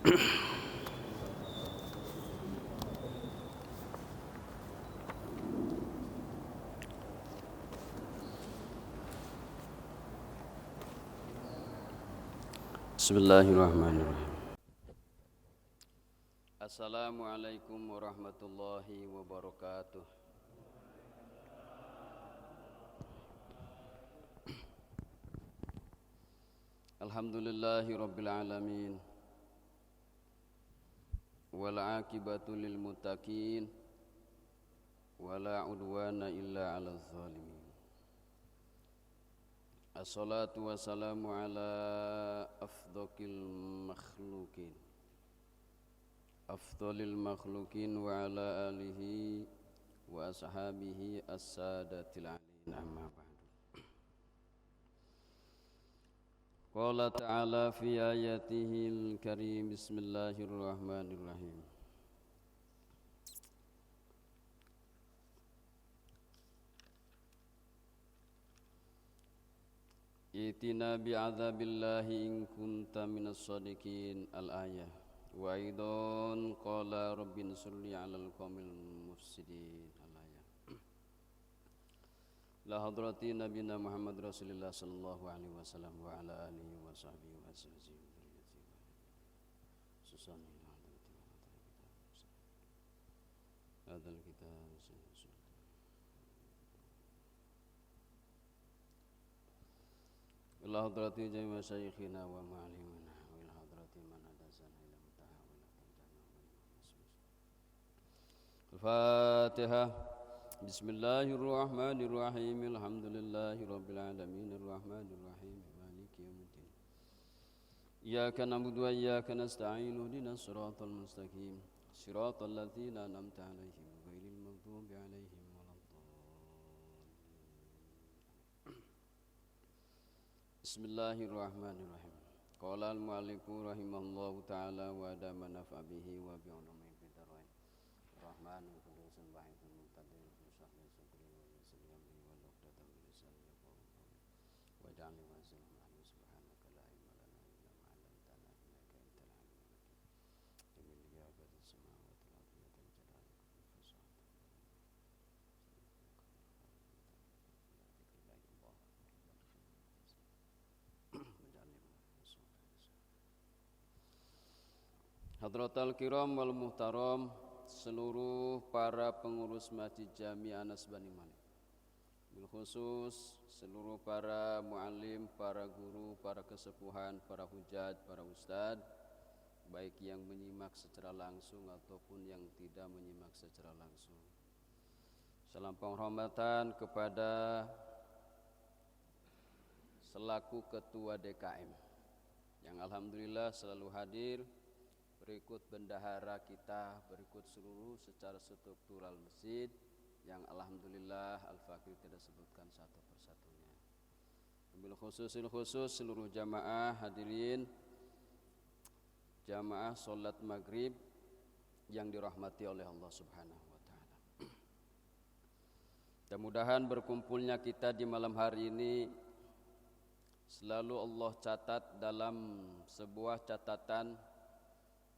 Bismillahirrahmanirrahim. Assalamualaikum warahmatullahi wabarakatuh. Alhamdulillahi rabbil alamin. Wal aqibatu lil muttaqin. Wala udwana illa 'alal zalimin. Assalatu wassalamu ala afdalil makhlukin wa ala alihi wa ashabihi as-sadatil alin amma ba'du. Qala ta'ala fi ayatihil karim bismillahirrahmanirrahim. Itina bi'adzabillahi in kunta minas shadiqin al-ayah. Wa aidan qala rabbin surli 'alal qaumil mufsidin al-ayah. La hadrati nabiyina Muhammad Rasulullah sallallahu alaihi wasallam wa ala alihi wa sahbihi wa sallam. Susani hadal kitab ila hadrati jami masyayikhina wa ma'alimina wa ila hadrati man adazana ila mutahawila Al-Fatihah. Bismillahirrahmanirrahim. Alhamdulillahi rabbil alamin arrahmanirrahim maliki yaumiddin. Iyyaka na'budu wa iyyaka nasta'in ihdinas siratal mustaqim siratal ladzina an'amta 'alaihim ghairil maghdubi 'alaihim. Bismillahirrahmanirrahim. Qala al-mu'allifu rahimahullahu ta'ala wa adama naf'a bihi wa bi'ulumi bidarain. Rahmanul qudusul wahidul muqtadir musahli sukri wa yassir amri wa luqdatan min lisani yafqahu qawli. Wa ja'alni wasilan minhu subhanaka la ilma lana illa ma 'allamtana innaka antal alimul hakim. Min ijabati samawati wal ardi wa jalali fasad. Hadratal kiram wal muhtaram, seluruh para pengurus Masjid Jami Anas Bani Malik, bil khusus seluruh para muallim, para guru, para kesepuhan, para hujat, para ustad, baik yang menyimak secara langsung ataupun yang tidak menyimak secara langsung. Salam penghormatan kepada selaku ketua DKM yang alhamdulillah selalu hadir, berikut bendahara kita, berikut seluruh secara struktural masjid yang alhamdulillah Al-Fakir tidak sebutkan satu persatunya. Bil khusus seluruh jamaah hadirin jamaah salat maghrib yang dirahmati oleh Allah Subhanahu wa taala. Mudah-mudahan berkumpulnya kita di malam hari ini selalu Allah catat dalam sebuah catatan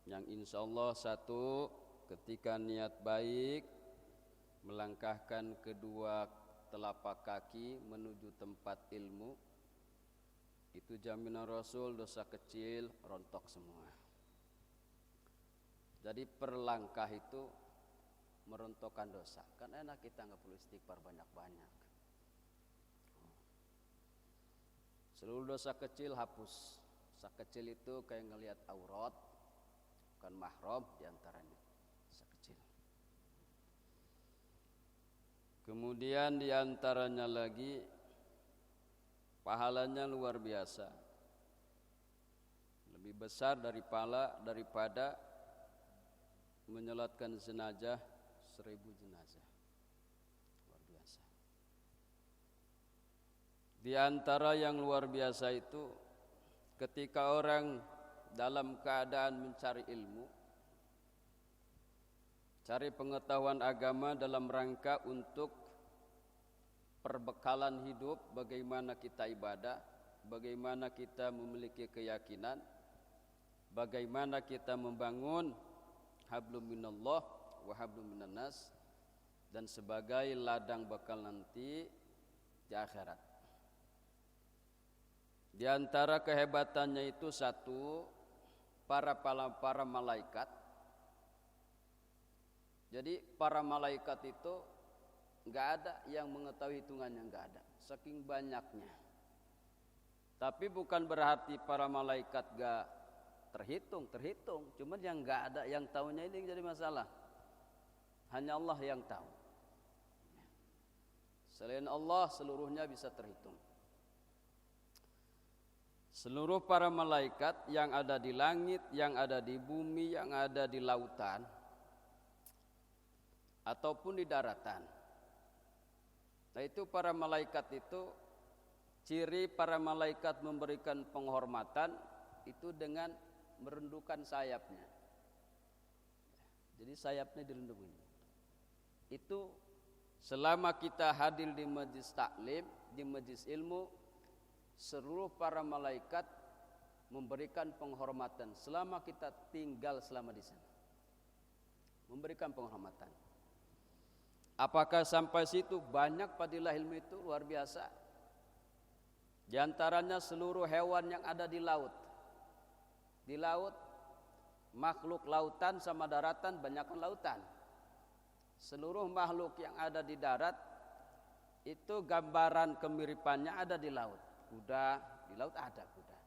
yang insya Allah satu, ketika niat baik melangkahkan kedua telapak kaki menuju tempat ilmu, itu jaminan Rasul dosa kecil rontok semua. Jadi per langkah itu merontokkan dosa. Kan enak kita nggak perlu istighfar banyak-banyak. Seluruh dosa kecil hapus. Dosa kecil itu kayak ngelihat aurat, bukan mahram diantaranya dosa kecil. Kemudian diantaranya lagi pahalanya luar biasa, lebih besar daripada menyolatkan jenazah 1000 jenazah. Luar biasa. Di antara yang luar biasa itu ketika orang dalam keadaan mencari ilmu, cari pengetahuan agama dalam rangka untuk perbekalan hidup, bagaimana kita ibadah, bagaimana kita memiliki keyakinan, bagaimana kita membangun hablum minallah wa hablum minan nas, dan sebagai ladang bakal nanti di akhirat. Di antara kehebatannya itu satu, para malaikat. Jadi para malaikat itu enggak ada yang mengetahui hitungannya, enggak ada, saking banyaknya. Tapi bukan berarti para malaikat enggak terhitung, cuman yang enggak ada yang tahunya ini jadi masalah. Hanya Allah yang tahu. Selain Allah seluruhnya bisa terhitung. Seluruh para malaikat yang ada di langit, yang ada di bumi, yang ada di lautan ataupun di daratan. Nah, itu para malaikat itu, ciri para malaikat memberikan penghormatan itu dengan merundukkan sayapnya. Jadi sayapnya dirundukkan. Itu selama kita hadir di majlis taklim, di majlis ilmu, seluruh para malaikat memberikan penghormatan selama kita tinggal selama di sana. Memberikan penghormatan. Apakah sampai situ? Banyak fadilah ilmu itu luar biasa. Di antaranya seluruh hewan yang ada di laut. Di laut, makhluk lautan sama daratan, banyakkan lautan. Seluruh makhluk yang ada di darat itu gambaran kemiripannya ada di laut. Kuda, di laut ada kuda.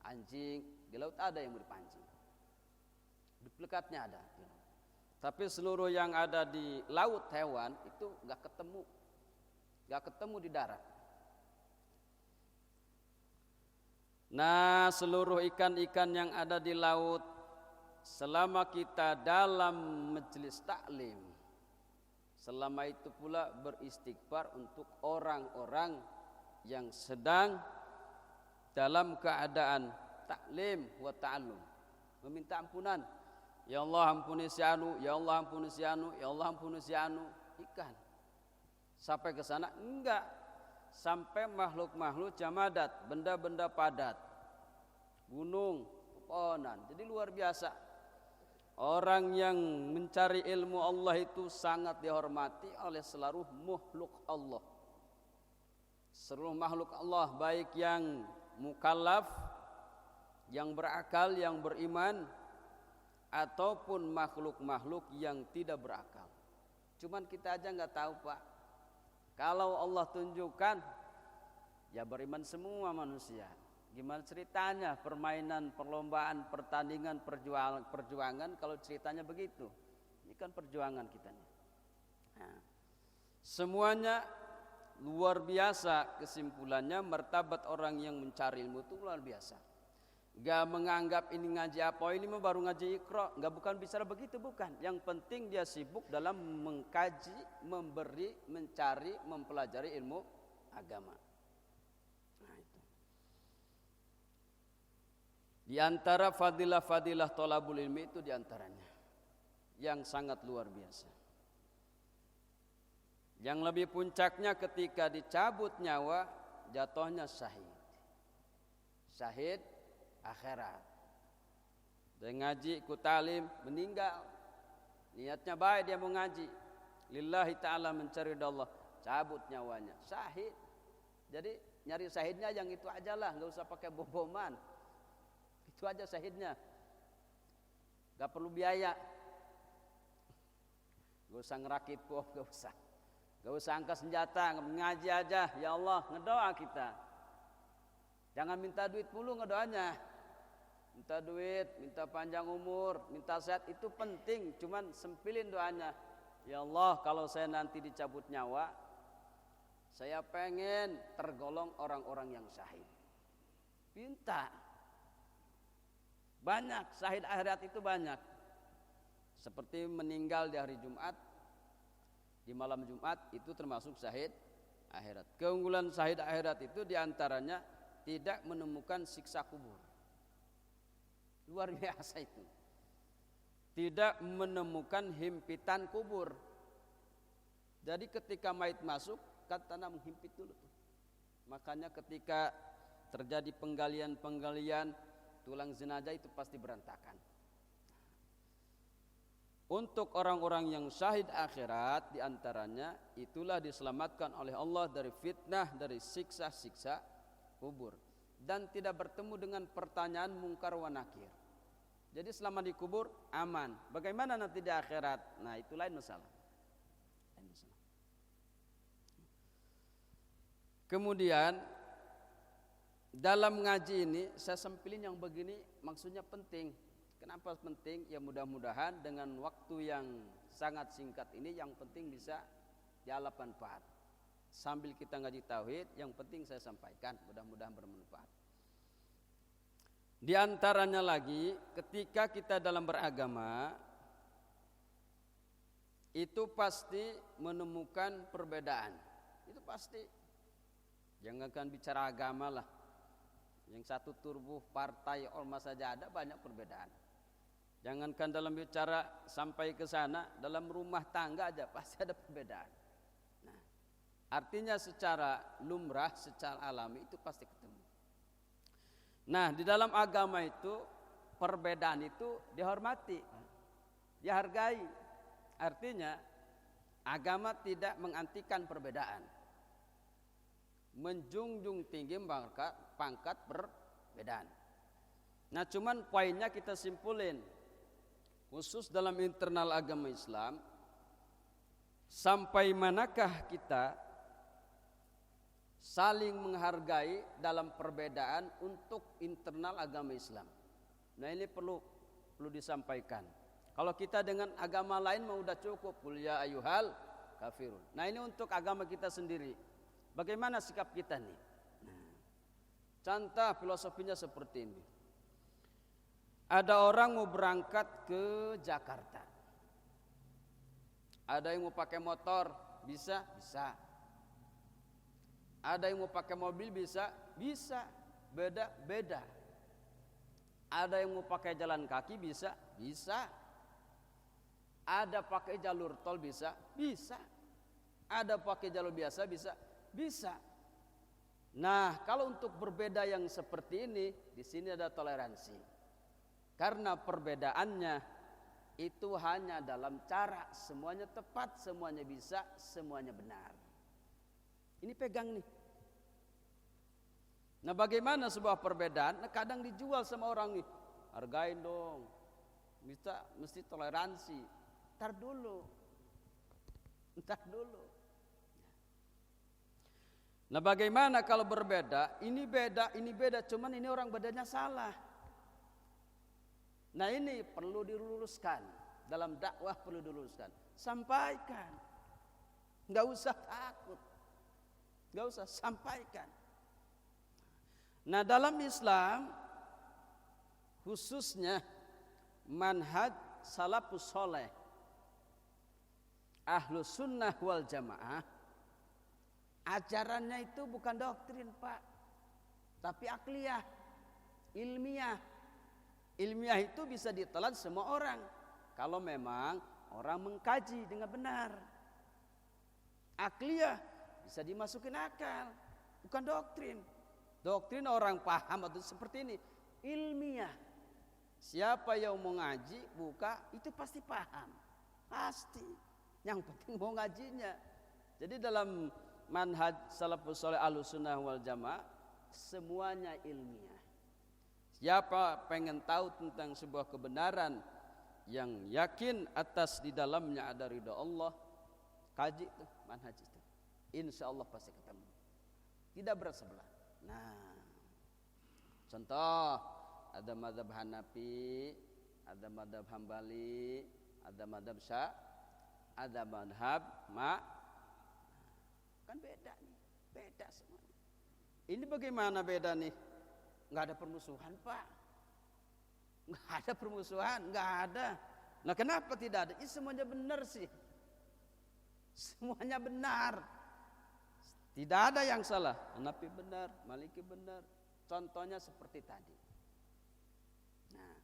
Anjing, di laut ada yang mirip anjing. Duplikatnya ada. Tapi seluruh yang ada di laut hewan itu gak ketemu di darat. Nah, seluruh ikan-ikan yang ada di laut, selama kita dalam majelis taklim, selama itu pula beristighfar untuk orang-orang yang sedang dalam keadaan taklim wa ta'allum, meminta ampunan. Ya Allah ampuni si anu, ya Allah ampuni si anu, ya Allah ampuni si anu. Ikan sampai ke sana enggak, sampai makhluk-makhluk jamadat, benda-benda padat, gunung, pepohonan. Jadi luar biasa. Orang yang mencari ilmu Allah itu sangat dihormati oleh seluruh makhluk Allah. Seluruh makhluk Allah, baik yang mukallaf, yang berakal, yang beriman, ataupun makhluk-makhluk yang tidak berakal. Cuman kita aja nggak tahu, Pak. Kalau Allah tunjukkan, ya beriman semua manusia. Gimana ceritanya permainan, perlombaan, pertandingan, perjuangan kalau ceritanya begitu? Ini kan perjuangan kita nih. Nah, semuanya luar biasa. Kesimpulannya, martabat orang yang mencari ilmu itu luar biasa. Gak menganggap ini ngaji apa, ini mah baru ngaji Iqra. Gak, bukan bicara begitu, bukan. Yang penting dia sibuk dalam mengkaji, memberi, mencari, mempelajari ilmu agama. Nah, itu. Di antara fadilah-fadilah thalabul ilmi itu diantaranya yang sangat luar biasa. Yang lebih puncaknya ketika dicabut nyawa, jatuhnya syahid. Syahid akhirat. Dia ngaji, ikut talim, meninggal. Niatnya baik, dia mau ngaji. Lillahi ta'ala, mencari Allah. Cabut nyawanya, syahid. Jadi nyari syahidnya yang itu aja lah, gak usah pakai boboman. Itu aja syahidnya. Gak perlu biaya. Gak usah ngerakit bom, gak usah. Gak usah angkat senjata, ngaji aja. Ya Allah, ngedoa kita. Jangan minta duit mulu ngedoanya. Minta duit, minta panjang umur, minta sehat, itu penting. Cuman sempilin doanya. Ya Allah, kalau saya nanti dicabut nyawa, saya pengen tergolong orang-orang yang syahid. Minta. Banyak, syahid akhirat itu banyak. Seperti meninggal di hari Jumat, di malam Jumat, itu termasuk syahid akhirat. Keunggulan syahid akhirat itu diantaranya tidak menemukan siksa kubur. Luar biasa itu. Tidak menemukan himpitan kubur. Jadi ketika mayit masuk, kan tanah menghimpit dulu tuh. Makanya ketika terjadi penggalian-penggalian, tulang jenazah itu pasti berantakan. Untuk orang-orang yang syahid akhirat diantaranya itulah diselamatkan oleh Allah dari fitnah, dari siksa-siksa kubur, dan tidak bertemu dengan pertanyaan mungkar wa nakir. Jadi selama di kubur aman. Bagaimana nanti di akhirat? Nah, itu lain masalah. Kemudian dalam ngaji ini saya sempilin yang begini maksudnya penting. Kenapa penting? Ya mudah-mudahan dengan waktu yang sangat singkat ini yang penting bisa dialap manfaat. Sambil kita ngaji tauhid, yang penting saya sampaikan, mudah-mudahan bermanfaat. Di antaranya lagi ketika kita dalam beragama itu pasti menemukan perbedaan. Itu pasti. Jangan kan bicara agama lah. Yang satu tubuh partai ormas saja ada banyak perbedaan. Jangankan dalam bicara sampai ke sana, dalam rumah tangga aja pasti ada perbedaan. Nah, artinya secara lumrah, secara alami itu pasti ketemu. Nah, di dalam agama itu perbedaan itu dihormati, dihargai. Artinya agama tidak mengantikan perbedaan, menjunjung tinggi pangkat perbedaan. Nah, cuman poinnya kita simpulin, khusus dalam internal agama Islam, sampai manakah kita saling menghargai dalam perbedaan untuk internal agama Islam. Nah, ini perlu disampaikan. Kalau kita dengan agama lain mau udah cukup, qul ya ayyuhal kafirun. Nah, ini untuk agama kita sendiri. Bagaimana sikap kita nih? Nah, contoh filosofinya seperti ini. Ada orang mau berangkat ke Jakarta. Ada yang mau pakai motor, bisa, bisa. Ada yang mau pakai mobil, bisa, bisa. Beda-beda. Ada yang mau pakai jalan kaki, bisa, bisa. Ada pakai jalur tol, bisa, bisa. Ada pakai jalur biasa, bisa, bisa. Nah, kalau untuk berbeda yang seperti ini, di sini ada toleransi. Karena perbedaannya itu hanya dalam cara, semuanya tepat, semuanya bisa, semuanya benar. Ini pegang nih. Nah, bagaimana sebuah perbedaan? Nah, kadang dijual sama orang nih. Hargain dong. Mesti toleransi. Ntar dulu. Nah, bagaimana kalau berbeda? Ini beda, cuman ini orang bedanya salah. Nah, ini perlu diluruskan. Dalam dakwah perlu diluruskan. Sampaikan. Enggak usah takut. Enggak usah, sampaikan. Nah, dalam Islam khususnya manhaj salafus soleh, ahlus sunnah wal jamaah, ajarannya itu bukan doktrin, Pak, tapi akliyah, ilmiah. Ilmiah itu bisa ditelan semua orang kalau memang orang mengkaji dengan benar. Akliyah bisa dimasukin akal, bukan doktrin. Doktrin orang paham atau seperti ini. Ilmiah, siapa yang mau ngaji buka itu pasti paham, pasti. Yang penting mau ngajinya. Jadi dalam manhaj salafus saleh ahlus sunnah wal jamaah semuanya ilmiah. Siapa pengen tahu tentang sebuah kebenaran yang yakin atas di dalamnya ada ridha Allah, kaji itu manhaj itu. Insya Allah pasti ketemu. Tidak berat sebelah. Nah, contoh ada mazhab Hanafi, ada mazhab Hambali, ada mazhab ada mazhab kan beda nih, beda semuanya. Ini bagaimana beda nih? Nggak ada permusuhan, Pak. Nggak ada permusuhan, nggak ada. Nah, kenapa tidak ada? Ini semuanya benar sih. Semuanya benar. Tidak ada yang salah. Hanafi benar, Maliki benar. Contohnya seperti tadi. Nah,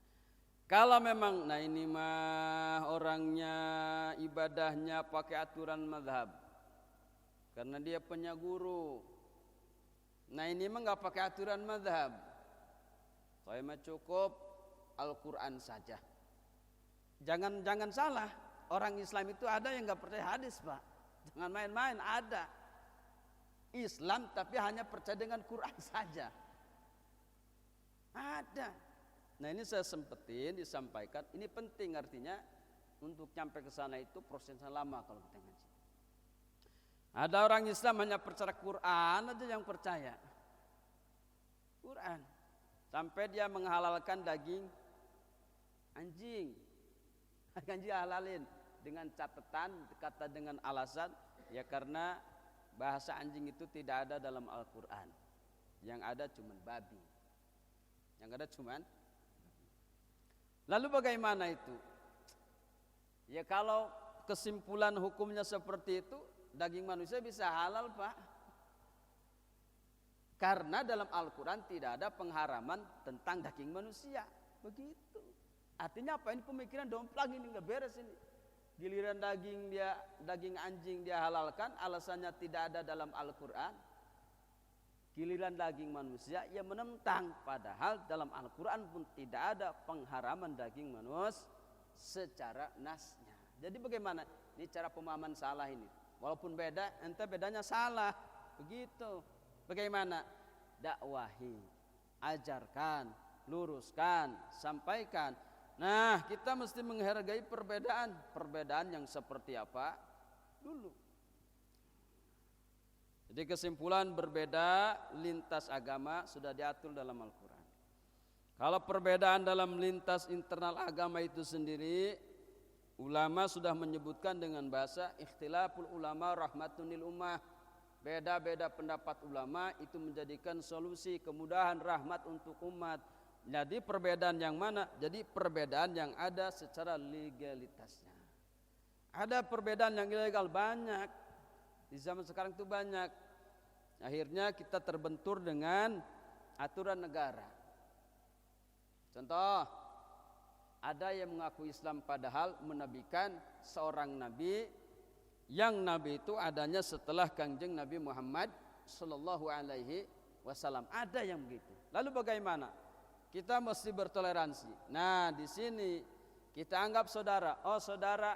kalau memang, nah ini mah orangnya ibadahnya pakai aturan mazhab. Karena dia punya guru. Nah, ini mah nggak pakai aturan mazhab. Saya mah cukup Al-Quran saja. Jangan salah, orang Islam itu ada yang nggak percaya hadis, Pak. Jangan main-main, ada Islam tapi hanya percaya dengan Quran saja. Ada. Nah ini saya sempetin disampaikan. Ini penting, artinya untuk sampai ke sana itu prosesnya lama kalau kita ngaji. Ada orang Islam hanya percaya Quran aja yang percaya. Quran. Sampai dia menghalalkan daging anjing. Anjing halalin dengan catatan, kata dengan alasan ya karena bahasa anjing itu tidak ada dalam Al-Quran. Yang ada cuman babi. Yang ada cuman. Lalu bagaimana itu? Ya kalau kesimpulan hukumnya seperti itu, daging manusia bisa halal, Pak. Karena dalam Al-Quran tidak ada pengharaman tentang daging manusia. Begitu. Artinya apa? Ini pemikiran domplang ini nggak beres ini. Giliran daging anjing dia halalkan, alasannya tidak ada dalam Al-Quran. Giliran daging manusia ia menentang, padahal dalam Al-Quran pun tidak ada pengharaman daging manusia secara nasnya. Jadi bagaimana? Ini cara pemahaman salah ini. Walaupun beda, ente bedanya salah. Begitu. Bagaimana? Dakwahi, ajarkan, luruskan, sampaikan. Nah, kita mesti menghargai perbedaan yang seperti apa dulu. Jadi kesimpulan berbeda lintas agama sudah diatur dalam Al-Quran. Kalau perbedaan dalam lintas internal agama itu sendiri, ulama sudah menyebutkan dengan bahasa ikhtilaful ulama rahmatun lil ummah. Beda-beda pendapat ulama itu menjadikan solusi kemudahan rahmat untuk umat. Jadi perbedaan yang mana? Jadi perbedaan yang ada secara legalitasnya. Ada perbedaan yang ilegal banyak. Di zaman sekarang itu banyak. Akhirnya kita terbentur dengan aturan negara. Contoh, ada yang mengaku Islam padahal menabikan seorang nabi, yang nabi itu adanya setelah Kangjeng Nabi Muhammad sallallahu alaihi wasallam. Ada yang begitu. Lalu bagaimana? Kita mesti bertoleransi. Nah, di sini kita anggap saudara. Oh, saudara,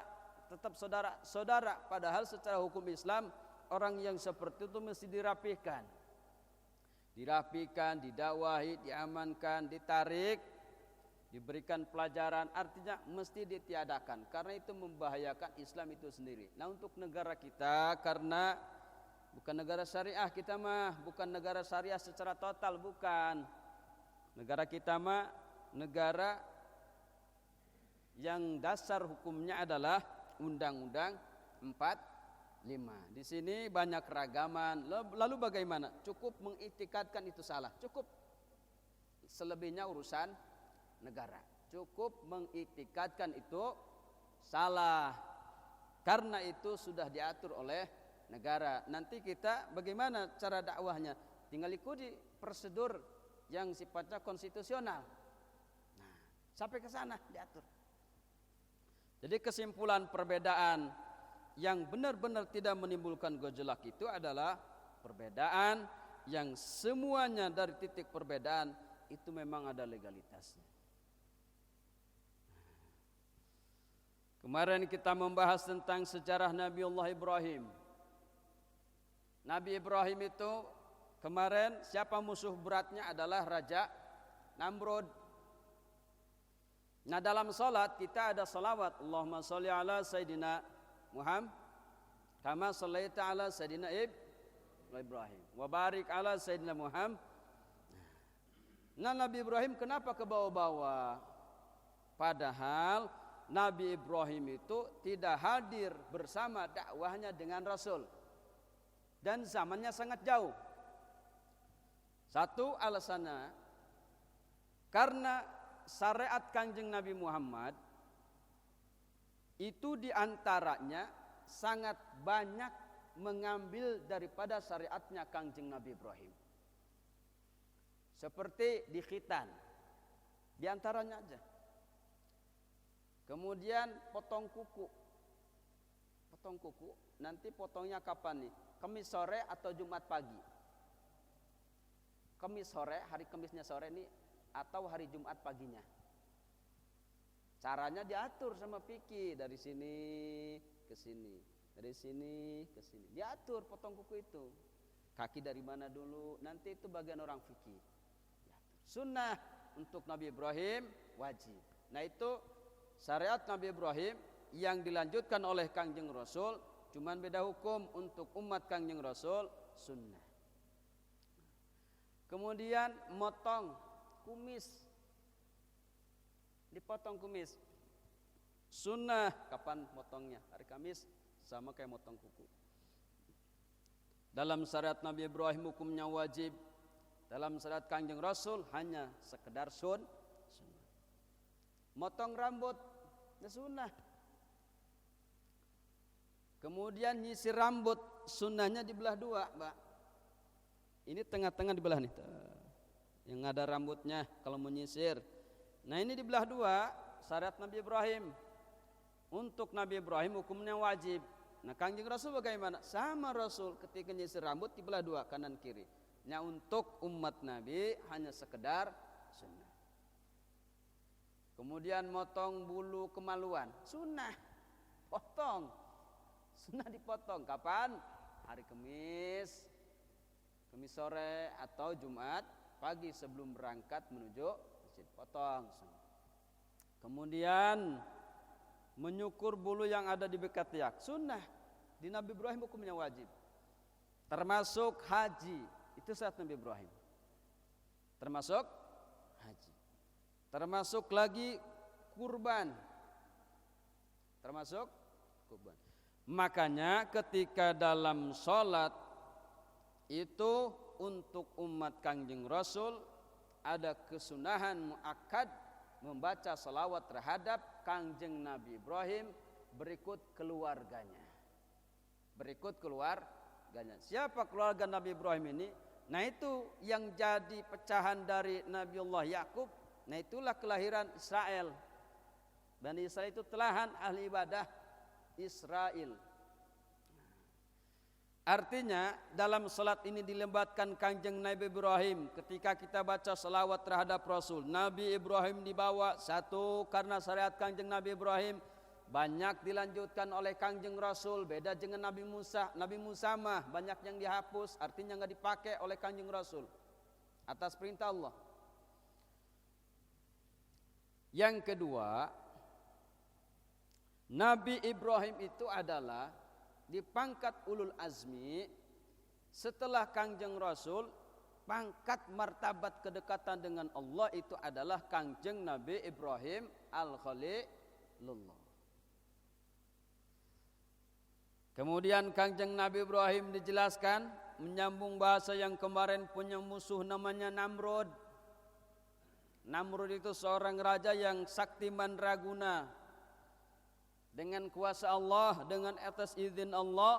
tetap saudara. Padahal secara hukum Islam orang yang seperti itu mesti dirapikan, didakwahi, diamankan, ditarik, diberikan pelajaran. Artinya mesti ditiadakan karena itu membahayakan Islam itu sendiri. Nah untuk negara kita, karena bukan negara syariah kita mah, bukan negara syariah secara total, bukan. Negara kita mah negara yang dasar hukumnya adalah Undang-Undang 45. Di sini banyak keragaman. Lalu bagaimana? Cukup mengiktikadkan itu salah. Cukup. Selebihnya urusan negara. Cukup mengiktikadkan itu salah. Karena itu sudah diatur oleh negara. Nanti kita bagaimana cara dakwahnya? Tinggal ikuti prosedur yang sifatnya konstitusional. Nah, sampai ke sana diatur. Jadi kesimpulan perbedaan yang benar-benar tidak menimbulkan gejolak itu adalah perbedaan yang semuanya dari titik perbedaan itu memang ada legalitasnya. Kemarin kita membahas tentang sejarah Nabiullah Ibrahim. Nabi Ibrahim itu kemarin siapa musuh beratnya adalah Raja Namrud. Nah dalam salat kita ada salawat, Allahumma sholli ala Sayyidina Muhammad kama shallaita ala Sayyidina Ibrahim wa barik ala Sayyidina Muhammad. Nah Nabi Ibrahim kenapa ke bawah-bawah? Padahal Nabi Ibrahim itu tidak hadir bersama dakwahnya dengan Rasul dan zamannya sangat jauh. Satu alasannya karena syariat Kanjeng Nabi Muhammad itu diantaranya sangat banyak mengambil daripada syariatnya Kanjeng Nabi Ibrahim. Seperti di khitan, diantaranya aja. Kemudian potong kuku. Potong kuku, nanti potongnya kapan nih? Kamis sore atau Jumat pagi? Kamis sore, hari Kamisnya sore ini atau hari Jumat paginya. Caranya diatur sama fikih, dari sini ke sini, dari sini ke sini. Diatur potong kuku itu. Kaki dari mana dulu, nanti itu bagian orang fikih. Sunnah untuk Nabi Ibrahim wajib. Nah itu syariat Nabi Ibrahim yang dilanjutkan oleh Kangjeng Rasul, cuman beda hukum. Untuk umat Kangjeng Rasul sunnah. Kemudian motong kumis, dipotong kumis sunnah. Kapan motongnya? Hari Kamis, sama kayak motong kuku. Dalam syariat Nabi Ibrahim hukumnya wajib, dalam syariat Kangjeng Rasul hanya sekedar sunnah. Motong rambut sunnah. Kemudian nyisir rambut, sunnahnya dibelah dua, Mbak. Ini tengah-tengah dibelah nih, yang ada rambutnya kalau menyisir. Nah ini dibelah dua, syariat Nabi Ibrahim. Untuk Nabi Ibrahim hukumnya wajib. Nah Kangjeng Rasul bagaimana? Sama Rasul, ketika nyisir rambut dibelah dua, kanan kiri. Nah untuk umat Nabi hanya sekedar sunnah. Kemudian motong bulu kemaluan, sunnah. Potong, sunnah dipotong. Kapan? Hari Kamis, Kamis sore atau Jumat pagi sebelum berangkat menuju masjid, potong sunnah. Kemudian menyukur bulu yang ada di bekat tiak, sunnah. Di Nabi Ibrahim hukumnya wajib. Termasuk haji, itu syariat Nabi Ibrahim. Termasuk haji. Termasuk lagi kurban. Termasuk kurban. Makanya ketika dalam sholat itu untuk umat Kangjeng Rasul ada kesunahan muakkad membaca salawat terhadap Kangjeng Nabi Ibrahim berikut keluarganya. Berikut keluarganya. Siapa keluarga Nabi Ibrahim ini? Nah itu yang jadi pecahan dari Nabiullah Yakub. Nah itulah kelahiran Israel. Bani Israel itu telahan ahli ibadah Israel. Artinya dalam salat ini dilembatkan Kangjeng Nabi Ibrahim. Ketika kita baca salawat terhadap Rasul, Nabi Ibrahim dibawa. Satu, karena syariat Kangjeng Nabi Ibrahim banyak dilanjutkan oleh Kangjeng Rasul. Beda dengan Nabi Musa. Nabi Musa mah banyak yang dihapus, artinya nggak dipakai oleh Kangjeng Rasul atas perintah Allah. Yang kedua, Nabi Ibrahim itu adalah di pangkat ulul azmi setelah Kangjeng Rasul. Pangkat martabat kedekatan dengan Allah itu adalah Kangjeng Nabi Ibrahim al-Khalilullah. Kemudian Kangjeng Nabi Ibrahim dijelaskan menyambung bahasa yang kemarin punya musuh namanya Namrud. Namrud itu seorang raja yang sakti mandraguna. Dengan kuasa Allah, dengan atas izin Allah,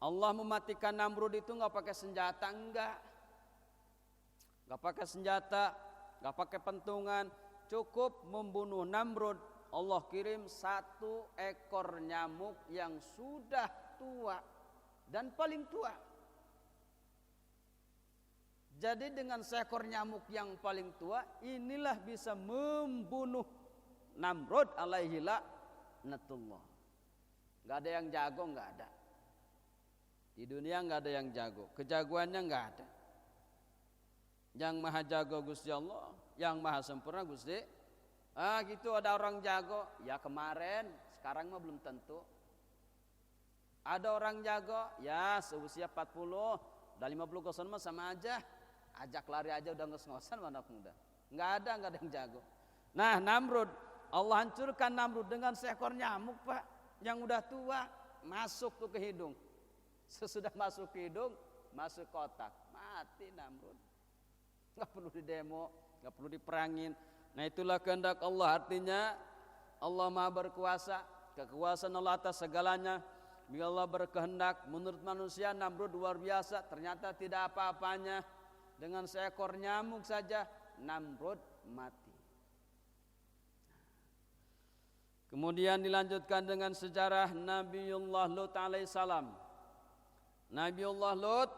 Allah mematikan Namrud itu nggak pakai senjata, nggak pakai senjata, nggak pakai pentungan, cukup membunuh Namrud. Allah kirim satu ekor nyamuk yang sudah tua dan paling tua. Jadi dengan seekor nyamuk yang paling tua inilah bisa membunuh Namrud alaihi laknatullah. Gak ada yang jago, gak ada. Di dunia gak ada yang jago. Kejagoannya gak ada. Yang maha jago Gusti Allah, yang maha sempurna Gusti. Gitu ada orang jago. Ya kemarin, sekarang mah belum tentu. Ada orang jago, ya seusia 40, udah 50 kosan mah sama aja. Ajak lari aja udah ngos-ngosan anak muda. Gak ada yang jago. Nah Namrud, Allah hancurkan Namrud dengan seekor nyamuk, Pak, yang udah tua, masuk tuh ke hidung. Sesudah masuk ke hidung, masuk kotak, mati Namrud. Gak perlu didemo, gak perlu diperangin. Nah itulah kehendak Allah. Artinya Allah maha berkuasa, kekuasaan Allah atas segalanya. Bila Allah berkehendak, menurut manusia Namrud luar biasa, ternyata tidak apa-apanya. Dengan seekor nyamuk saja Namrud mati. Kemudian dilanjutkan dengan sejarah Nabiullah Lut alaihissalam. Nabiullah Lut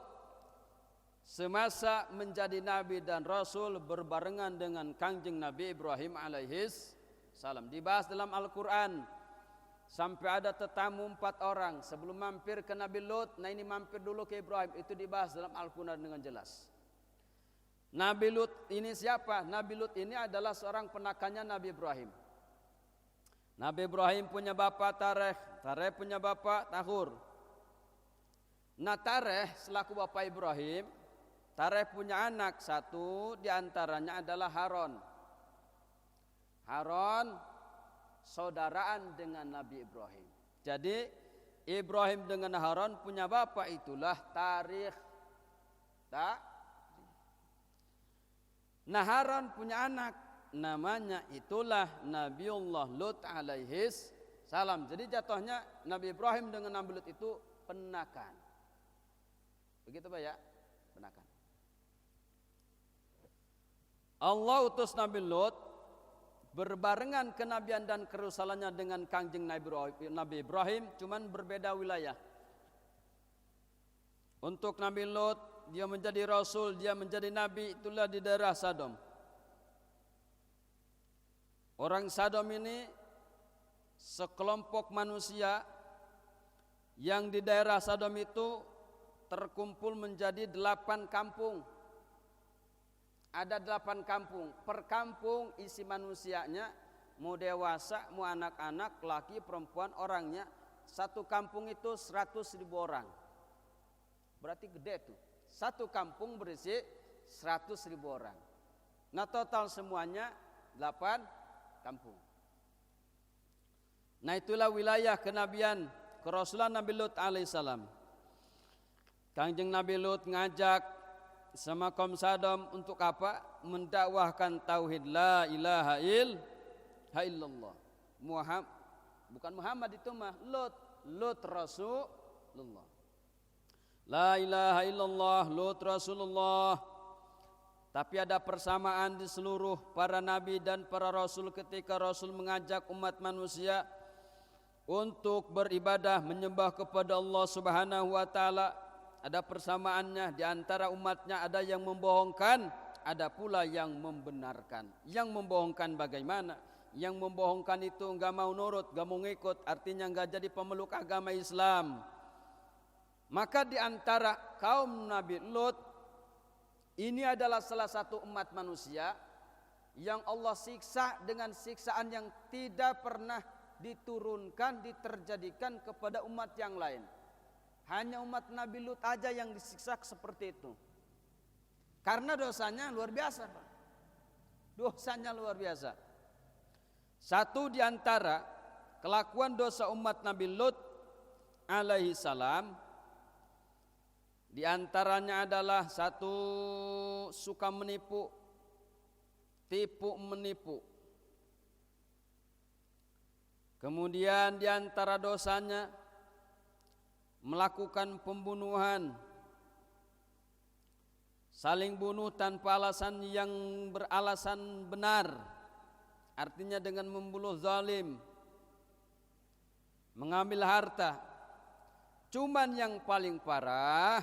semasa menjadi nabi dan rasul berbarengan dengan Kangjeng Nabi Ibrahim alaihis salam. Dibahas dalam Al-Quran sampai ada tetamu 4 orang sebelum mampir ke Nabi Lut. Nah ini mampir dulu ke Ibrahim, itu dibahas dalam Al-Quran dengan jelas. Nabi Lut ini siapa? Nabi Lut ini adalah seorang penakannya Nabi Ibrahim. Nabi Ibrahim punya bapak Tareh, Tareh punya bapak Tahur. Nah Tareh selaku bapak Ibrahim, Tareh punya anak, satu diantaranya adalah Haron. Haron saudaraan dengan Nabi Ibrahim. Jadi Ibrahim dengan Haron punya bapak, itulah Tarikh. Nah Haron punya anak, namanya itulah Nabiullah Lut alaihis salam. Jadi jatuhnya Nabi Ibrahim dengan Nabi Lut itu penakan. Begitu Pak ya? Penakan. Allah utus Nabi Lut berbarengan kenabian dan kerusalannya dengan Kangjeng Nabi Ibrahim, cuman berbeda wilayah. Untuk Nabi Lut dia menjadi rasul, dia menjadi nabi, itulah di daerah Sodom. Orang Sodom ini sekelompok manusia yang di daerah Sodom itu terkumpul menjadi 8 kampung. Ada 8 kampung, per kampung isi manusianya mau dewasa, mau anak-anak, laki, perempuan, orangnya satu kampung itu 100.000 orang. Berarti gede tuh. Satu kampung berisi 100.000 orang. Nah total semuanya 8 kampung. Nah itulah wilayah kenabian kerasulan Nabi Lut alaihissalam. Kangjeng Nabi Lut ngajak sama kaum Sodom untuk apa? Mendakwahkan tauhid la ilaha illallah. Bukan Muhammad itu mah, Lut Rasulullah. La ilaha illallah, Lut Rasulullah. Tapi ada persamaan di seluruh para nabi dan para rasul ketika rasul mengajak umat manusia untuk beribadah menyembah kepada Allah Subhanahu wa taala. Ada persamaannya, di antara umatnya ada yang membohongkan, ada pula yang membenarkan. Yang membohongkan bagaimana? Yang membohongkan itu enggak mau nurut, enggak mau ngikut, artinya enggak jadi pemeluk agama Islam. Maka di antara kaum Nabi Lut ini adalah salah satu umat manusia yang Allah siksa dengan siksaan yang tidak pernah diturunkan, diterjadikan kepada umat yang lain. Hanya umat Nabi Lut aja yang disiksa seperti itu. Karena dosanya luar biasa, Pak. Dosanya luar biasa. Satu di antara kelakuan dosa umat Nabi Lut alaihi salam, di antaranya adalah satu, suka menipu, tipu menipu. Kemudian di antara dosanya melakukan pembunuhan, saling bunuh tanpa alasan yang beralasan benar, artinya dengan membunuh zalim, mengambil harta. Cuman yang paling parah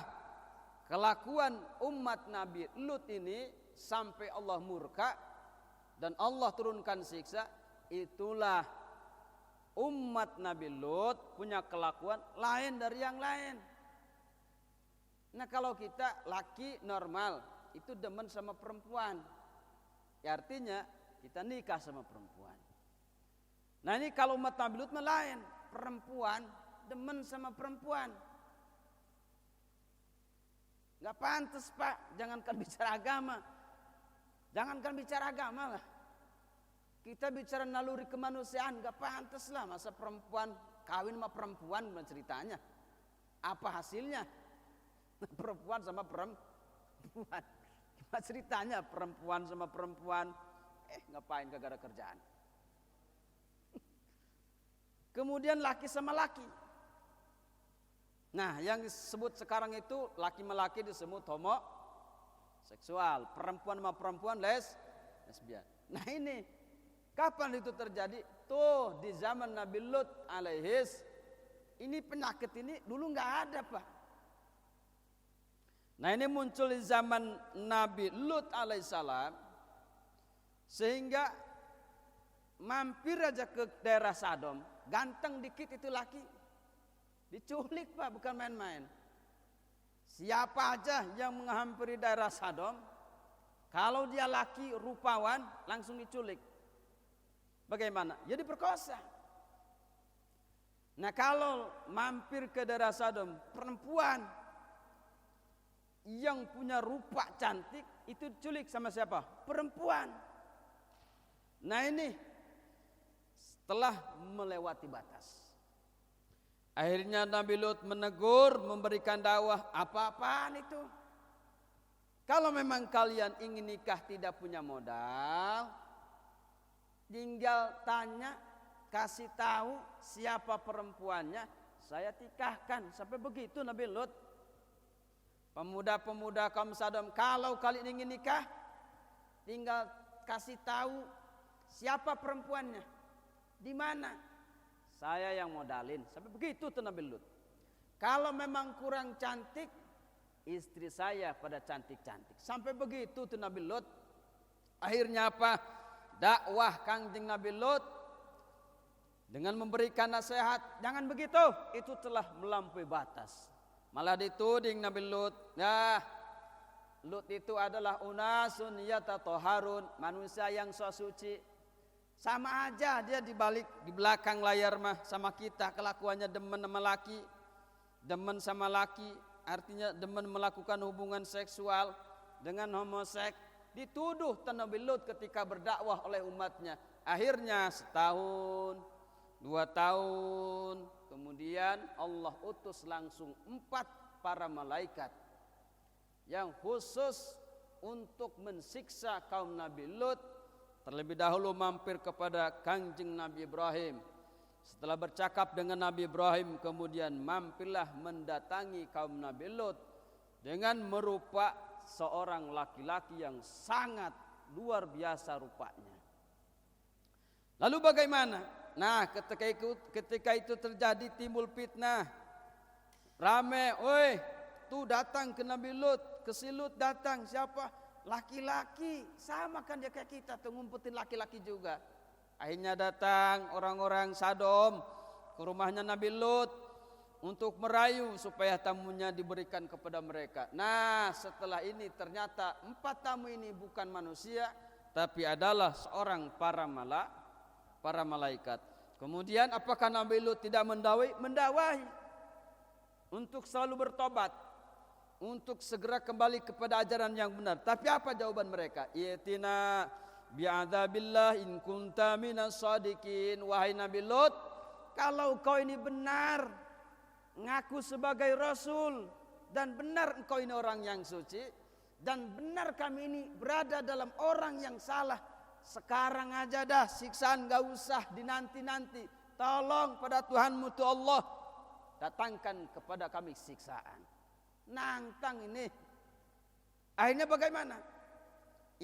kelakuan umat Nabi Lut ini sampai Allah murka dan Allah turunkan siksa, itulah umat Nabi Lut punya kelakuan lain dari yang lain. Nah kalau kita laki normal itu demen sama perempuan, ya artinya kita nikah sama perempuan. Nah ini kalau umat Nabi Lut lain, perempuan demen sama perempuan. Gak pantas Pak, jangankan bicara agama. Jangankan bicara agama lah, kita bicara naluri kemanusiaan, gak pantas lah masa perempuan kawin sama perempuan. Gimana ceritanya? Apa hasilnya? Perempuan sama perempuan, gimana ceritanya? Perempuan sama perempuan, ngapain, gak ada kerjaan. Kemudian laki sama laki. Nah yang disebut sekarang itu laki sama laki disebut homoseksual, perempuan sama perempuan lesbian. Nah ini kapan itu terjadi? Tuh di zaman Nabi Lut alaihis. Ini penyakit ini dulu nggak ada Pak. Nah ini muncul di zaman Nabi Lut alaihissalam, sehingga mampir aja ke daerah Sodom, ganteng dikit itu laki, diculik Pak, bukan main-main. Siapa aja yang menghampiri daerah Sodom, kalau dia laki rupawan langsung diculik. Bagaimana? Ya diperkosa. Nah kalau mampir ke daerah Sodom perempuan yang punya rupa cantik, itu diculik sama siapa? Perempuan. Nah ini setelah melewati batas, akhirnya Nabi Lut menegur, memberikan dakwah. Apa-apaan itu? Kalau memang kalian ingin nikah tidak punya modal, tinggal tanya, kasih tahu siapa perempuannya, saya nikahkan. Sampai begitu Nabi Lut. Pemuda-pemuda kaum Sodom, kalau kalian ingin nikah, tinggal kasih tahu siapa perempuannya, di mana, saya yang modalin. Sampai begitu tuh Nabi Lut. Kalau memang kurang cantik, istri saya pada cantik-cantik. Sampai begitu tuh Nabi Lut. Akhirnya apa? Dakwah Kangjeng Nabi Lut dengan memberikan nasihat, jangan begitu, itu telah melampaui batas. Malah dituding Nabi Lut, nah Lut itu adalah unasun yatatoharun, manusia yang so suci. Sama aja dia di belakang layar mah sama kita, kelakuannya demen sama laki, demen sama laki, artinya demen melakukan hubungan seksual dengan homoseks. Dituduh Nabi Lut ketika berdakwah oleh umatnya. Akhirnya setahun, 2 tahun, kemudian Allah utus langsung 4 para malaikat yang khusus untuk mensiksa kaum Nabi Lut. Terlebih dahulu mampir kepada Kangjeng Nabi Ibrahim. Setelah bercakap dengan Nabi Ibrahim, kemudian mampirlah mendatangi kaum Nabi Lut dengan merupa seorang laki-laki yang sangat luar biasa rupanya. Lalu bagaimana? Nah, ketika itu terjadi, timbul fitnah. Rame, oi, tuh datang ke Nabi Lut, ke si Lut datang, siapa? Laki-laki, sama kan dia kayak kita tuh, ngumpetin laki-laki juga. Akhirnya datang orang-orang Sodom ke rumahnya Nabi Lut untuk merayu supaya tamunya diberikan kepada mereka. Nah, setelah ini ternyata 4 tamu ini bukan manusia, tapi adalah seorang para malaikat. Kemudian apakah Nabi Lut tidak mendakwahi untuk selalu bertobat, untuk segera kembali kepada ajaran yang benar? Tapi apa jawaban mereka? Iatina bi'adzabillah in kunta minas shadiqin. Wahai Nabi Lut, kalau kau ini benar ngaku sebagai rasul, dan benar engkau ini orang yang suci, dan benar kami ini berada dalam orang yang salah, sekarang aja dah siksaan, gak usah dinanti-nanti. Tolong pada Tuhanmu tu Allah, datangkan kepada kami siksaan. Nantang ini. Akhirnya bagaimana?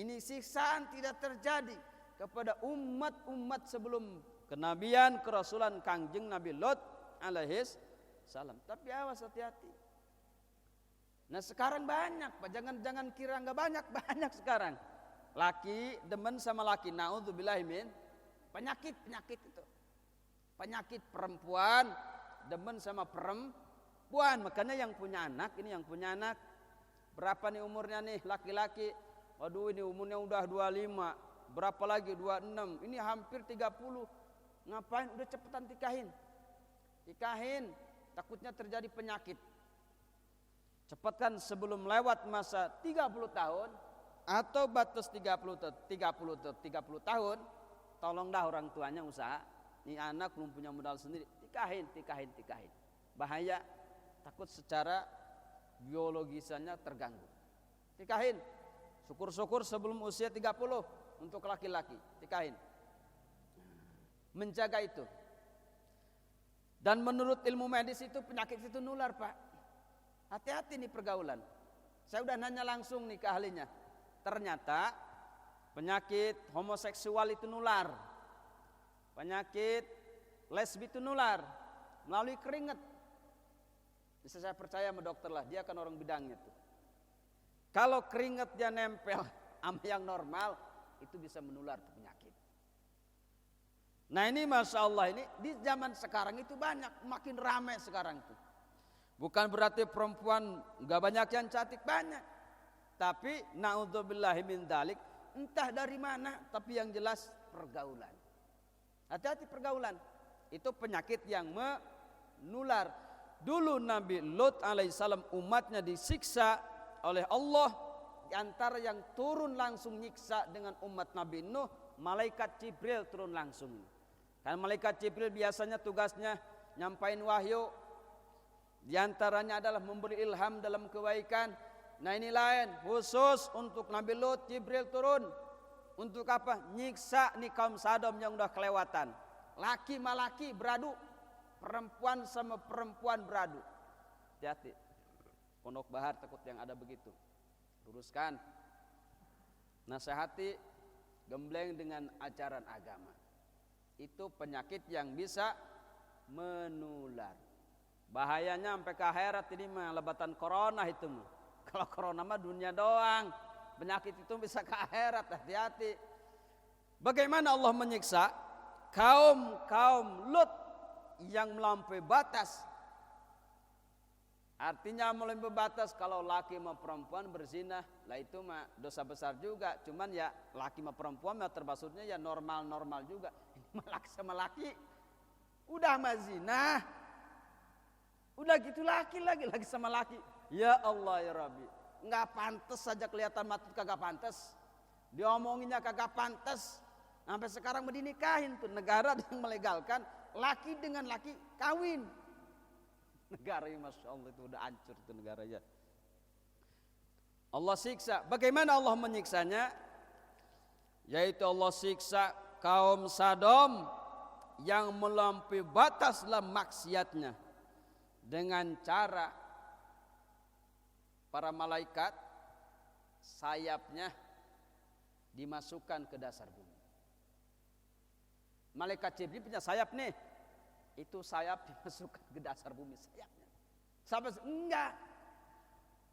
Ini siksaan tidak terjadi kepada umat-umat sebelum kenabian, kerasulan Kangjeng Nabi Lut alaihis salam. Tapi awas, hati-hati. Nah sekarang banyak Pak, jangan kira nggak banyak sekarang. Laki demen sama laki, naudzubillahi min penyakit itu. Penyakit perempuan demen sama perempuan. Makanya yang punya anak, ini yang punya anak, berapa nih umurnya nih laki-laki? Waduh, ini umurnya udah 25. Berapa lagi? 26. Ini hampir 30. Ngapain? Udah cepetan tikahin. Takutnya terjadi penyakit. Cepatkan sebelum lewat masa 30 tahun atau batas 30 tahun. Tolong dah orang tuanya usaha. Ini anak belum punya modal sendiri. Tikahin. Bahaya, takut secara biologisannya terganggu. Tikahin. Syukur-syukur sebelum usia 30 untuk laki-laki. Tikahin. Menjaga itu. Dan menurut ilmu medis itu penyakit itu nular Pak. Hati-hati nih pergaulan. Saya udah nanya langsung nih ke ahlinya. Ternyata penyakit homoseksual itu nular. Penyakit lesbi itu nular melalui keringat. Bisa saya percaya sama dokter lah, dia kan orang bidangnya tuh. Kalau keringatnya nempel sama yang normal, itu bisa menular penyakit. Nah ini Masya Allah, ini di zaman sekarang itu banyak, makin ramai sekarang itu. Bukan berarti perempuan gak banyak yang cantik, banyak. Tapi na'udzubillahi min dzalik, entah dari mana, tapi yang jelas pergaulan. Hati-hati pergaulan, itu penyakit yang menular. Dulu Nabi Lut alaihissalam umatnya disiksa oleh Allah. Di antara yang turun langsung nyiksa dengan umat Nabi Nuh, malaikat Jibril turun langsung. Karena malaikat Jibril biasanya tugasnya nyampain wahyu. Di antaranya adalah memberi ilham dalam kebaikan. Nah ini lain, khusus untuk Nabi Lut Jibril turun. Untuk apa? Nyiksa nih kaum Sodom yang udah kelewatan. Laki sama laki beradu, perempuan sama perempuan beradu. Hati-hati, Pondok Bahar takut yang ada begitu. Luruskan, nasihati, gembleng dengan ajaran agama. Itu penyakit yang bisa menular. Bahayanya sampai ke akhirat ini mah lebatan corona itu mah. Kalau corona mah dunia doang, penyakit itu bisa ke akhirat, hati-hati. Bagaimana Allah menyiksa kaum Lut yang melampaui batas? Artinya melampaui batas, kalau laki sama perempuan berzina, lah itu mah dosa besar juga. Cuman ya laki sama perempuan mah termasuknya ya normal-normal juga. Ini laki sama laki udah mah zina, udah gitu laki sama laki. Ya Allah ya Rabbi, nggak pantas saja kelihatan mati, kagak pantas. Diomonginnya kagak pantas. Sampai sekarang mau dinikahin tuh, negara yang melegalkan laki dengan laki kawin. Negara yang Masya Allah itu udah hancur itu negaranya. Allah siksa. Bagaimana Allah menyiksanya? Yaitu Allah siksa kaum Sodom yang melampaui batas dalam maksiatnya dengan cara para malaikat sayapnya dimasukkan ke dasar bumi. Malaikat Jibril punya sayap nih. Itu sayap dimasukkan ke dasar bumi, sayapnya. Sampai enggak.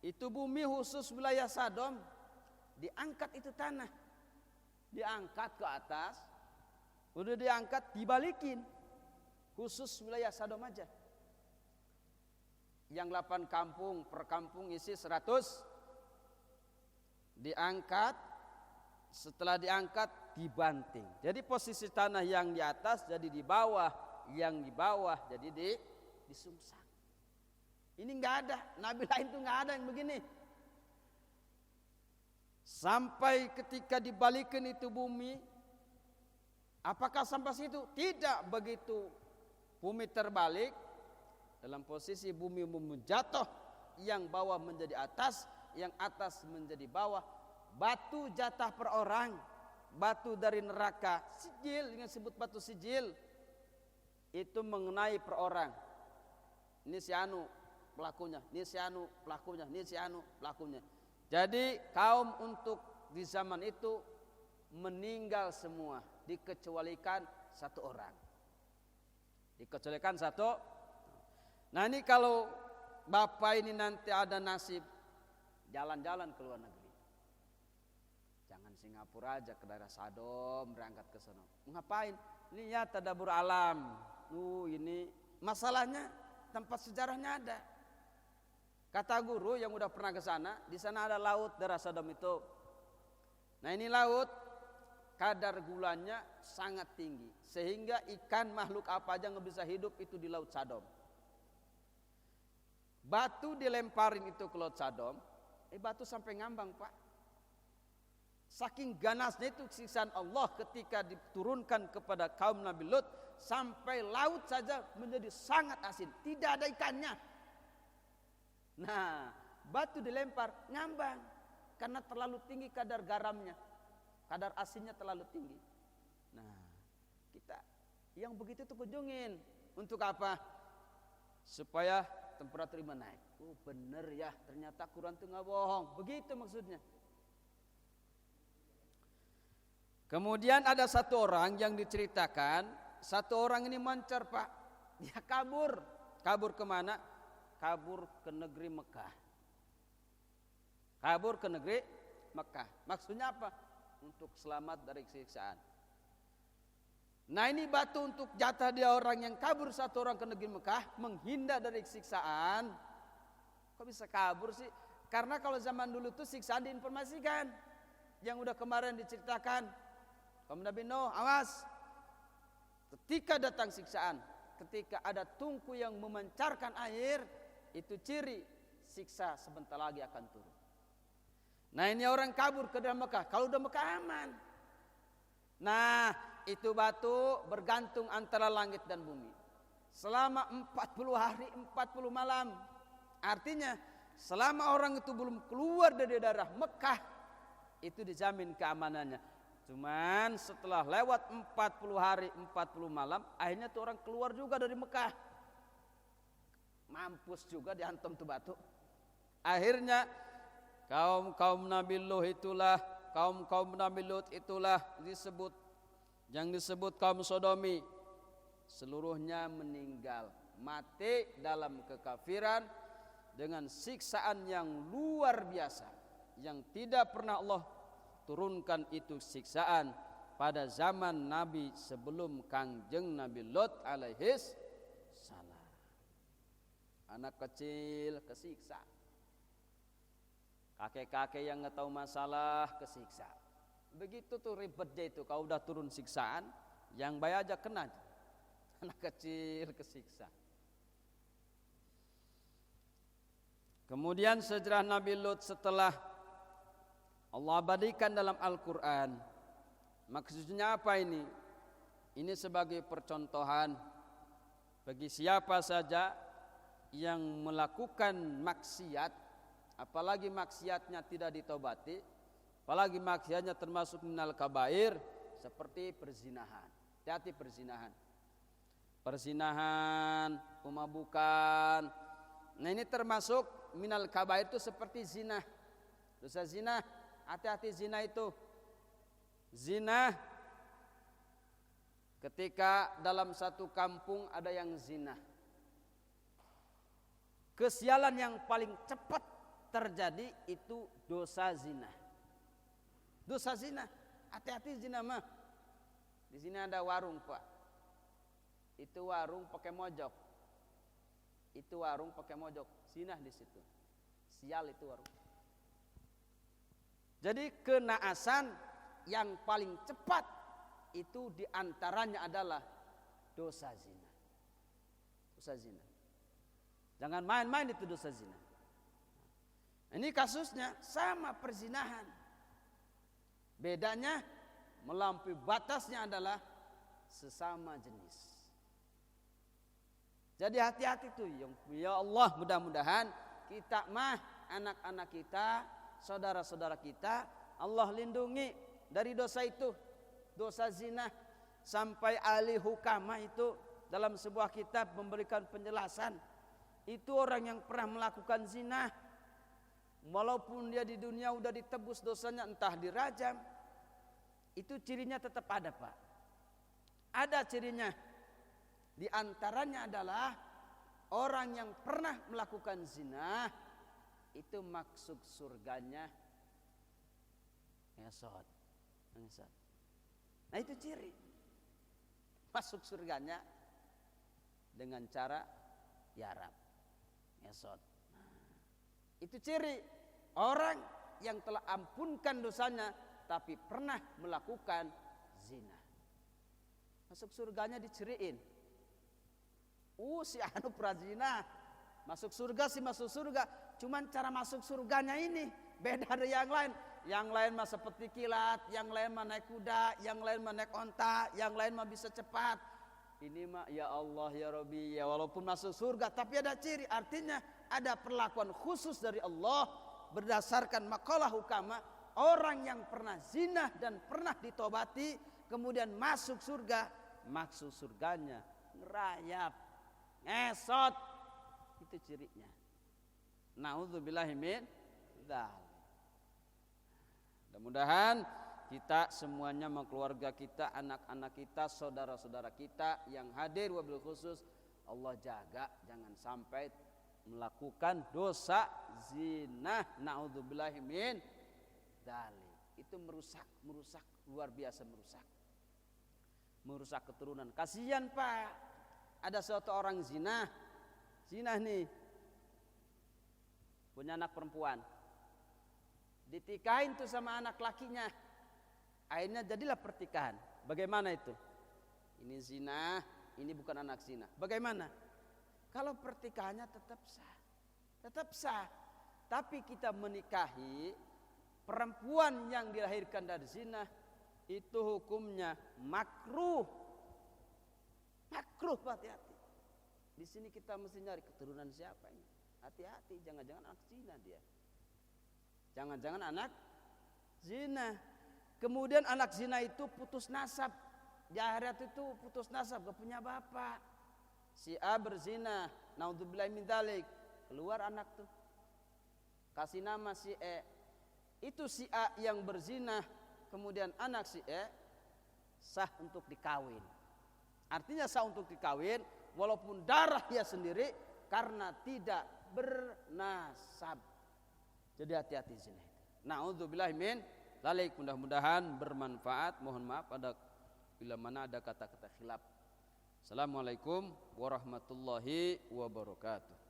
Itu bumi khusus wilayah Sodom, diangkat itu tanah. Diangkat ke atas. Udah diangkat, dibalikin. Khusus wilayah Sodom aja. Yang 8 kampung, per kampung isi 100. Diangkat, setelah diangkat dibanting. Jadi posisi tanah yang di atas jadi di bawah, yang di bawah jadi disungsang. Ini nggak ada, nabi lain tuh nggak ada yang begini. Sampai ketika dibalikin itu bumi, apakah sampai situ? Tidak, begitu bumi terbalik dalam posisi bumi jatuh, yang bawah menjadi atas, yang atas menjadi bawah. Batu jatah per orang, batu dari neraka, sijil, yang disebut batu sijil. Itu mengenai per orang. Ini si anu pelakunya, ini si anu pelakunya, ini si anu pelakunya. Jadi kaum untuk di zaman itu meninggal semua, dikecualikan satu orang. Dikecualikan satu. Nah ini kalau bapak ini nanti ada nasib jalan-jalan ke luar negeri, jangan Singapura aja, ke daerah Sodom, berangkat ke sana. Ngapain? Ini ya tadabur alam. Ini masalahnya tempat sejarahnya ada. Kata guru yang udah pernah ke sana, di sana ada laut daerah Sodom itu. Nah ini laut kadar gulanya sangat tinggi, sehingga ikan makhluk apa aja nggak bisa hidup itu di laut Sodom. Batu dilemparin itu ke laut Sodom, batu sampai ngambang Pak. Saking ganasnya itu siksaan Allah ketika diturunkan kepada kaum Nabi Lut, sampai laut saja menjadi sangat asin, tidak ada ikannya. Nah, batu dilempar ngambang karena terlalu tinggi kadar garamnya, kadar asinnya terlalu tinggi. Nah, kita yang begitu tuh kunjungin untuk apa? Supaya temperatur iman naik. Oh bener ya, ternyata Quran tuh nggak bohong. Begitu maksudnya. Kemudian ada satu orang yang diceritakan, satu orang ini mancar Pak, dia kabur kemana? Kabur ke negeri Mekah. kabur ke negeri Mekah. Maksudnya apa? Untuk selamat dari siksaan. Nah ini batu untuk jatah dia orang yang kabur satu orang ke negeri Mekah, menghindar dari siksaan. Kok bisa kabur sih? Karena kalau zaman dulu tuh siksaan diinformasikan. Yang udah kemarin diceritakan. Kaum Nabi Nuh, awas. Ketika datang siksaan, ketika ada tungku yang memancarkan air, itu ciri siksa sebentar lagi akan turun. Nah ini orang kabur ke dalam Mekah. Kalau udah Mekah aman. Nah itu batu bergantung antara langit dan bumi selama 40 hari 40 malam. Artinya selama orang itu belum keluar dari daerah Mekah, itu dijamin keamanannya. Cuman setelah lewat 40 hari 40 malam, akhirnya tuh orang keluar juga dari Mekah. Mampus juga dihantam tuh batu. Akhirnya kaum Nabi Lut itulah, kaum Nabi Lut itulah yang disebut kaum Sodomi, seluruhnya meninggal, mati dalam kekafiran dengan siksaan yang luar biasa, yang tidak pernah Allah turunkan itu siksaan pada zaman Nabi sebelum Kangjeng Nabi Lut alaihis salam. Anak kecil kesiksa, kakek-kakek yang nggak tahu masalah kesiksa. Begitu tuh ribetnya itu, kalau udah turun siksaan, yang baik aja kena. Anak kecil kesiksa. Kemudian sejarah Nabi Lut setelah Allah abadikan dalam Al-Quran. Maksudnya apa ini? Ini sebagai percontohan bagi siapa saja yang melakukan maksiat, apalagi maksiatnya tidak ditobati, apalagi maksiatnya termasuk minal kabair, seperti perzinahan. Hati-hati perzinahan. Perzinahan, pemabukan. Nah ini termasuk minal kabair itu seperti zina. Dosa zina, hati-hati zina itu. Zina ketika dalam satu kampung ada yang zina. Kesialan yang paling cepat terjadi itu dosa zina. Dosa zina, hati-hati zina mah. Di sini ada warung Pak. Itu warung pakai mojok. Itu warung pakai mojok. Zina di situ. Sial itu warung. Jadi kenaasan yang paling cepat itu diantaranya adalah dosa zina. Dosa zina. Jangan main-main itu dosa zina. Ini kasusnya sama perzinahan. Bedanya melampaui batasnya adalah sesama jenis. Jadi hati-hati tuh, ya Allah, mudah-mudahan kita mah anak-anak kita, saudara-saudara kita, Allah lindungi dari dosa itu, dosa zina. Sampai ahli hukama itu dalam sebuah kitab memberikan penjelasan, itu orang yang pernah melakukan zina, walaupun dia di dunia udah ditebus dosanya, entah dirajam, itu cirinya tetap ada Pak. Ada cirinya. Di antaranya adalah orang yang pernah melakukan zina, itu maksud surganya ngesot. Nah itu ciri. Masuk surganya dengan cara yarab, ngesot. Itu ciri orang yang telah ampunkan dosanya tapi pernah melakukan zina. Masuk surganya diciriin. Si anu prazina masuk surga sih masuk surga. Cuman cara masuk surganya ini beda dari yang lain. Yang lain mah seperti kilat, yang lain mah naik kuda, yang lain mah naik onta, yang lain mah bisa cepat. Ini mah ya Allah ya Rabbi, ya walaupun masuk surga tapi ada ciri, artinya ada perlakuan khusus dari Allah berdasarkan makalah hukama. Orang yang pernah zina dan pernah ditobati kemudian masuk surga, maksud surganya ngerayap, ngesot, itu cirinya. Na'udzubillahi min dzalik. Mudah-mudahan kita semuanya, keluarga kita, anak-anak kita, saudara-saudara kita yang hadir wabil khusus, Allah jaga jangan sampai melakukan dosa zina, naudzubillahi min dzalik. Itu merusak luar biasa, merusak keturunan. Kasihan Pak, ada suatu orang zina nih, punya anak perempuan, ditikahin tuh sama anak lakinya, akhirnya jadilah pertikahan. Bagaimana itu? Ini zina, ini bukan anak zina. Bagaimana? Kalau pertikahannya tetap sah. Tapi kita menikahi perempuan yang dilahirkan dari zina, itu hukumnya makruh. Makruh, hati-hati. Di sini kita mesti nyari keturunan siapa ini. Hati-hati, jangan-jangan anak zina dia. Jangan-jangan anak zina. Kemudian anak zina itu putus nasab. Di akhirat itu putus nasab, gak punya bapak. Si A berzina, naudzubillahi min dzalik, keluar anak tuh. Kasih nama si E. Itu si A yang berzina, kemudian anak si E sah untuk dikawin. Artinya sah untuk dikawin walaupun darah dia sendiri karena tidak bernasab. Jadi hati-hati zina itu. Naudzubillahi min dzalik. Mudah-mudahan bermanfaat. Mohon maaf bila mana ada kata-kata khilaf. Assalamualaikum warahmatullahi wabarakatuh.